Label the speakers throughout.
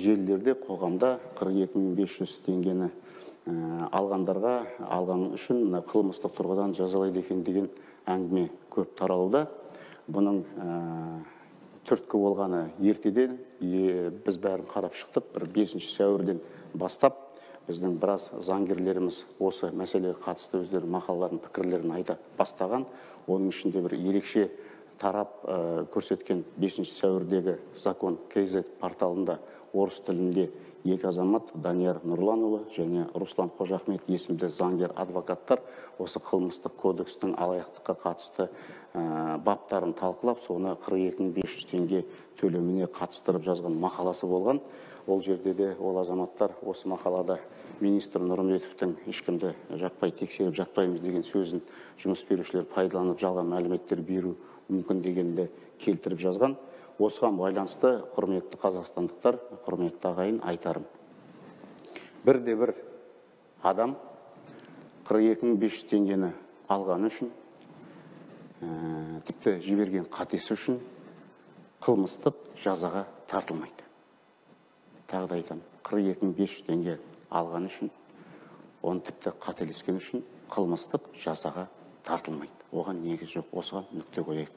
Speaker 1: желілерде, қоғамда 42.500 теңгені алғандарға алғаны үшін қылмыстық тұрғыдан жазалайды екен деген әңгіме көп таралуда. Бұның түрткі болғаны ертеден, біз бәрін қарап шықтық. 5 сәуірден бастап біздің біраз заңгерлеріміз осы мәселеге қатысты өздерінің мақалаларын, пікірлерін айта бастаған. Оның ішінде бір ерекше тарап көрсеткен 5 сәуірдегі закон КЗ порталында орыс тілінде екі азамат, Данияр Нұрланұлы және Руслан Қожахмет есімді заңгер адвокаттар осы қылмыстық кодекстің алаяқтыққа қатысты баптарын талқылап, соны 42.500 теңге төлеміне қатыстырып жазған мақаласы болған. Ол жерде де ол азаматтар осы мақалада министр Нұрымбетовтің ешкімді жаппай тексеріп жатпаймыз деген сөзін жұмыс берушілер пайдаланып жалған мәліметтер беру мүмкін дегенді келтіріп жазған. Осыған байланысты, құрметті қазақстандықтар, құрметті ағайын, айтарым. Бірде-бір адам 42.500 теңгені алғаны үшін, тіпті жіберген қатесі үшін қылмыстық жазаға тартылмайды. Тағы да айтам, 42.500 теңге алғаны үшін, оны тіпті қателескен үшін қылмыстық жазаға тартылмайды. Оған негіз жоқ, осыған нүкте қояйық.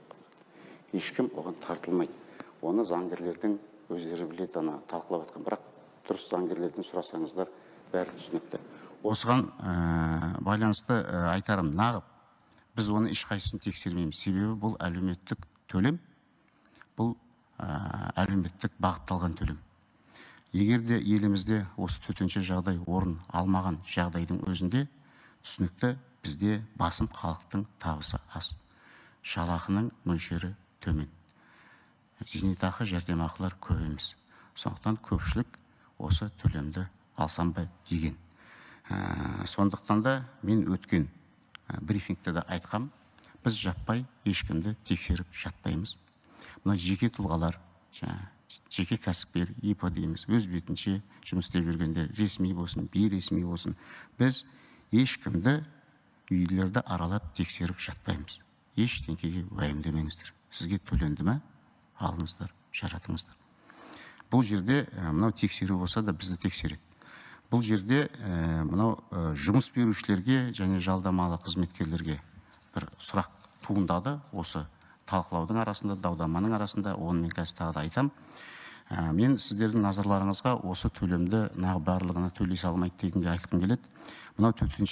Speaker 1: Ешкім оған тартылмайды. Оны заңгерлердің өздері біледі, талқылап атқан. Бірақ дұрыс заңгерлерден сұрасаңыздар, бәрі түсінікті. Осыған байланысты айтарым, нағып, біз оны ешқайсысын тексермейміз. Себебі бұл әлеуметтік төлем, бұл әлеуметтік бағытталған төлем. Егер де елімізде осы төтенше жағдай орын алмаған жағдайдың өзінде, түсінікті, бізде басым халықтың табысы аз. Жалақының мөлшері төмен. Зейнетақы, жәрдемақылар көп емес. Сондықтан көпшілік осы төлемді алсам ба деген. Сондықтан да мен өткен брифингте де айтқам, біз жаппай ешкімді тексеріп жатпаймыз. Мына жеке тұлғалар, жеке кәсіпкер, ИП дейміз, өз бетінше жұмыс істеп жүргендер, ресми болсын, бейресми болсын, біз ешкімді үйлерді аралап тексеріп жатпаймыз. Ештеңкеге уайымдамаңыздар. Сізге төленді ме? Алыңыздар, жаратыңыздар. Бұл жерде мынау тексеру болса да бізді тексереді. Бұл жерде мынау жұмыс берушілерге және жалдамалы қызметкерлерге бір сұрақ туындады. Осы талқылаудың арасында, даудаманың арасында, оны мен қазір тағы да айтам. Мен сіздердің назарларыңызға осы төлемді барлығына төлей салмайды дегенге айтқым келеді. Мынау төтенше